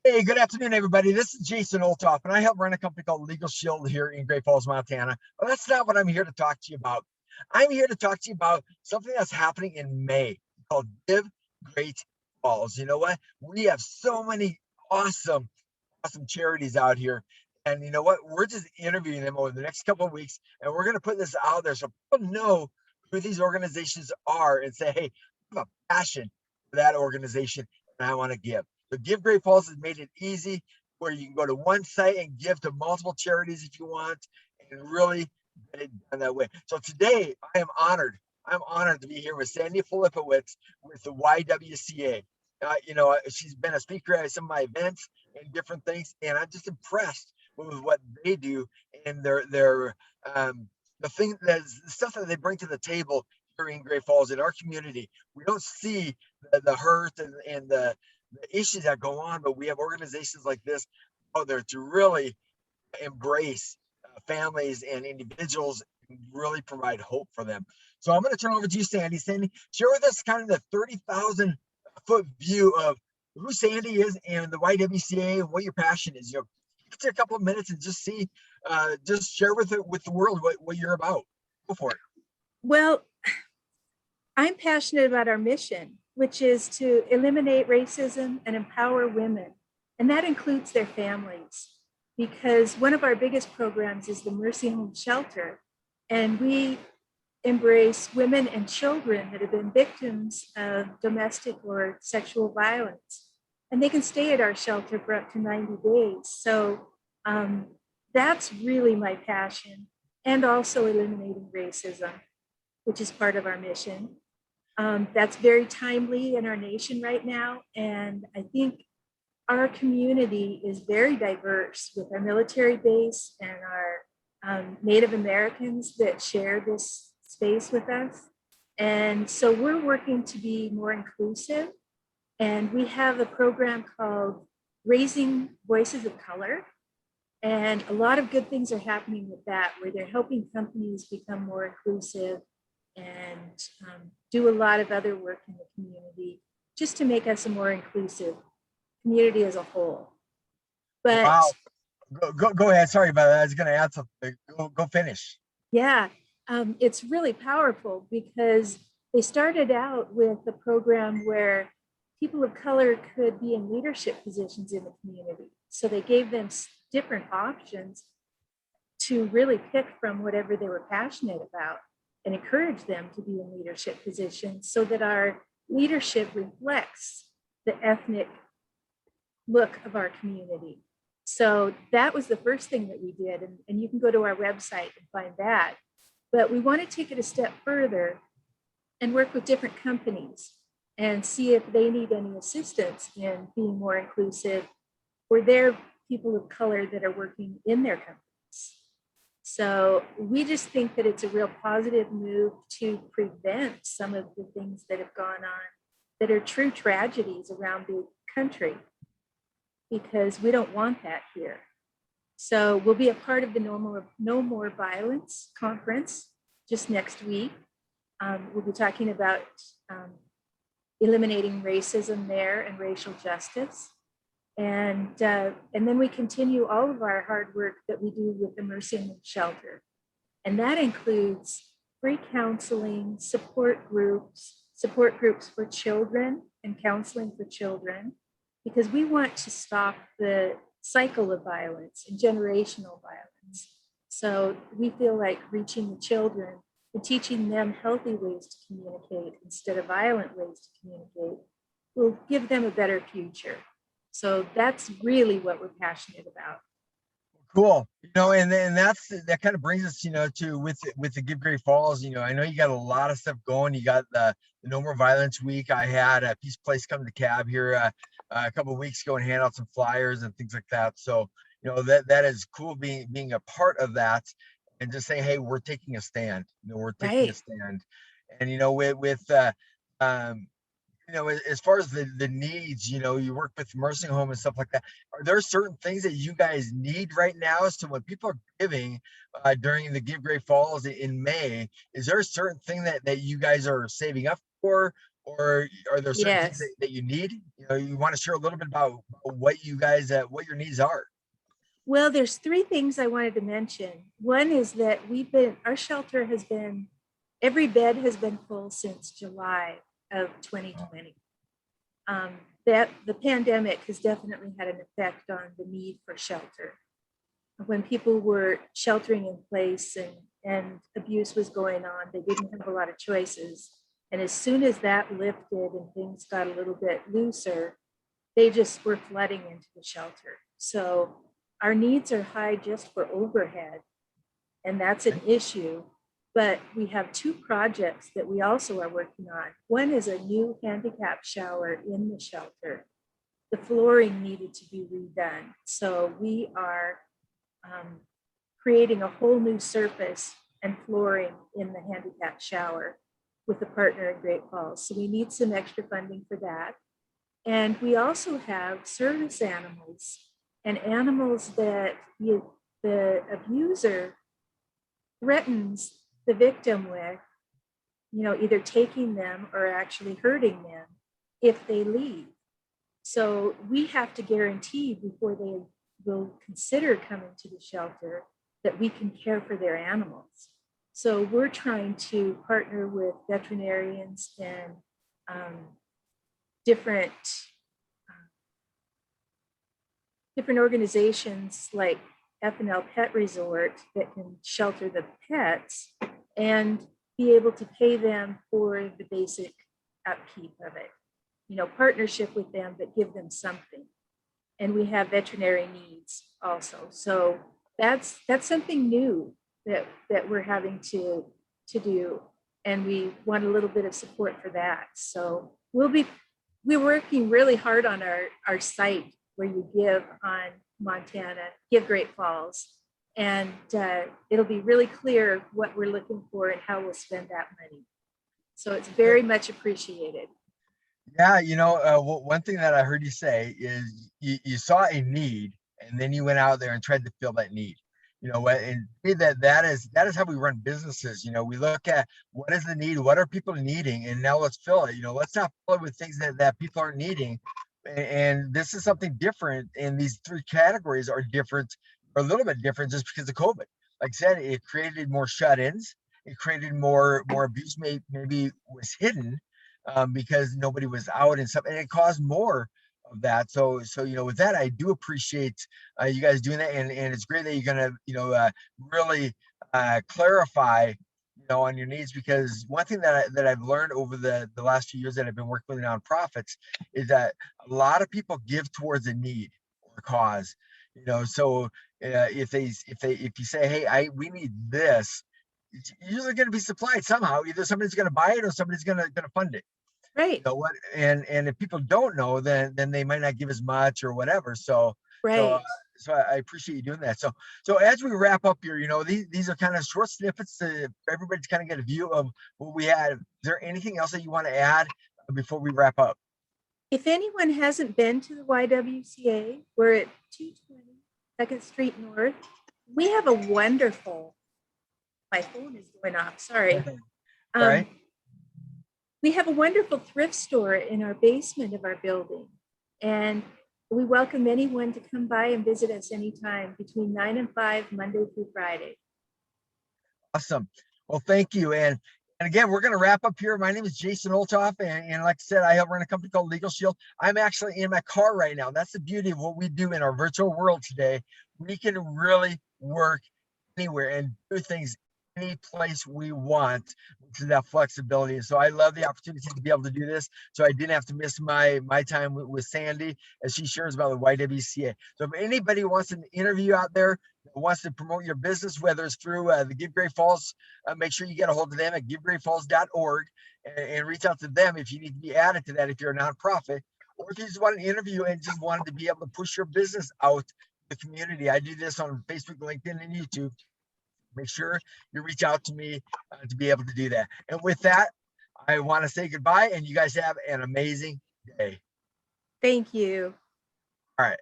Hey, good afternoon, everybody. This is Jason Olthoff, and I help run a company called Legal Shield here in Great Falls, Montana. But that's not what I'm here to talk to you about. I'm here to talk to you about something that's happening in May called Give Great Falls. You know what? We have so many awesome, awesome charities out here. And you know what? We're just interviewing them over the next couple of weeks, and we're going to put this out there so people know who these organizations are and say, hey, I have a passion for that organization and I want to give. So Give Great Falls has made it easy where you can go to one site and give to multiple charities if you want and really get it done that way. So today I am honored. I'm honored to be here with Sandy Filipowicz with the YWCA. She's been a speaker at some of my events and different things, and I'm just impressed with what they do and their the stuff that they bring to the table here in Great Falls in our community. We don't see the hurt and the issues that go on, but we have organizations like this out there to really embrace families and individuals and really provide hope for them. So I'm going to turn over to you, Sandy. Sandy, share with us kind of the 30,000 foot view of who Sandy is and the YWCA and what your passion is. Take a couple of minutes and just share with the world what you're about. Go for it. Well, I'm passionate about our mission, which is to eliminate racism and empower women. And that includes their families, because one of our biggest programs is the Mercy Home Shelter. And we embrace women and children that have been victims of domestic or sexual violence. And they can stay at our shelter for up to 90 days. So that's really my passion. And also eliminating racism, which is part of our mission. That's very timely in our nation right now. And I think our community is very diverse with our military base and our Native Americans that share this space with us. And so we're working to be more inclusive. And we have a program called Raising Voices of Color. And a lot of good things are happening with that, where they're helping companies become more inclusive and do a lot of other work in the community just to make us a more inclusive community as a whole. But wow, go ahead. Sorry about that. I was going to add something. Go finish. Yeah, it's really powerful because they started out with a program where people of color could be in leadership positions in the community. So they gave them different options to really pick from whatever they were passionate about and encourage them to be in leadership positions so that our leadership reflects the ethnic look of our community. So that was the first thing that we did. And you can go to our website and find that. But we want to take it a step further and work with different companies and see if they need any assistance in being more inclusive for their people of color that are working in their companies. So we just think that it's a real positive move to prevent some of the things that have gone on that are true tragedies around the country, because we don't want that here. So we'll be a part of the No More Violence conference just next week. We'll be talking about eliminating racism there and racial justice. And then we continue all of our hard work that we do with the Mercy Home Shelter. And that includes free counseling, support groups for children and counseling for children, because we want to stop the cycle of violence and generational violence. So we feel like reaching the children and teaching them healthy ways to communicate instead of violent ways to communicate will give them a better future. So that's really what we're passionate about. Cool. And that kind of brings us, to with the Give Great Falls. I know you got a lot of stuff going. You got the No More Violence Week. I had a Peace Place come to Cab here a couple of weeks ago and hand out some flyers and things like that. So, that is cool being a part of that and just saying, hey, we're taking a stand. We're taking a stand. And as far as the needs, you work with nursing home and stuff like that. Are there certain things that you guys need right now? So when people are giving during the Give Great Falls in May, is there a certain thing that you guys are saving up for? or are there certain things Yes. that you need? You want to share a little bit about what you guys, what your needs are. Well, there's three things I wanted to mention. One is that our shelter has been, every bed has been full since July of 2020. That the pandemic has definitely had an effect on the need for shelter. When people were sheltering in place and abuse was going on, they didn't have a lot of choices. And as soon as that lifted and things got a little bit looser, they just were flooding into the shelter. So our needs are high just for overhead, and that's an issue. But we have two projects that we also are working on. One is a new handicap shower in the shelter. The flooring needed to be redone. So we are creating a whole new surface and flooring in the handicap shower with a partner in Great Falls. So we need some extra funding for that. And we also have service animals and animals that the abuser threatens the victim with, either taking them or actually hurting them if they leave. So we have to guarantee before they will consider coming to the shelter that we can care for their animals. So we're trying to partner with veterinarians and different organizations like FNL Pet Resort that can shelter the pets and be able to pay them for the basic upkeep of it. Partnership with them, but give them something. And we have veterinary needs also. So that's something new that we're having to do. And we want a little bit of support for that. So we're working really hard on our site where you give on Montana, give Great Falls. And it'll be really clear what we're looking for and how we'll spend that money. So it's very much appreciated. Yeah, one thing that I heard you say is you saw a need and then you went out there and tried to fill that need. And that is how we run businesses. We look at what is the need, what are people needing, and now let's fill it. Let's not fill it with things that people aren't needing. And this is something different, and these three categories are different, or a little bit different, just because of COVID. Like I said, it created more shut-ins, it created more abuse, maybe was hidden because nobody was out and stuff, and it caused more of that. So with that, I do appreciate you guys doing that, and it's great that you're gonna really clarify on your needs, because one thing that I've learned over the last few years that I've been working with nonprofits is that a lot of people give towards a need or cause. So if you say, hey, we need this, it's usually going to be supplied somehow. Either somebody's going to buy it or somebody's going to fund it. Right. What? And if people don't know, then they might not give as much or whatever. So right. So I appreciate you doing that. So as we wrap up here, these are kind of short snippets for everybody to kind of get a view of what we had. Is there anything else that you want to add before we wrap up? If anyone hasn't been to the YWCA, we're at 220 2nd Street North. We have a wonderful, my phone is going off, sorry. Right. We have a wonderful thrift store in our basement of our building. And we welcome anyone to come by and visit us anytime between 9 and 5, Monday through Friday. Awesome. Well, thank you. And again, we're going to wrap up here. My name is Jason Olthoff. And like I said, I help run a company called Legal Shield. I'm actually in my car right now. That's the beauty of what we do in our virtual world today. We can really work anywhere and do things any place we want, which is that flexibility. And so I love the opportunity to be able to do this. So I didn't have to miss my time with Sandy as she shares about the YWCA. So if anybody wants an interview out there, wants to promote your business, whether it's through the Give Great Falls, make sure you get a hold of them at givegreatfalls.org and reach out to them if you need to be added to that, if you're a nonprofit, or if you just want an interview and just wanted to be able to push your business out to the community. I do this on Facebook, LinkedIn, and YouTube. Make sure you reach out to me to be able to do that. And with that, I want to say goodbye, and you guys have an amazing day. Thank you. All right.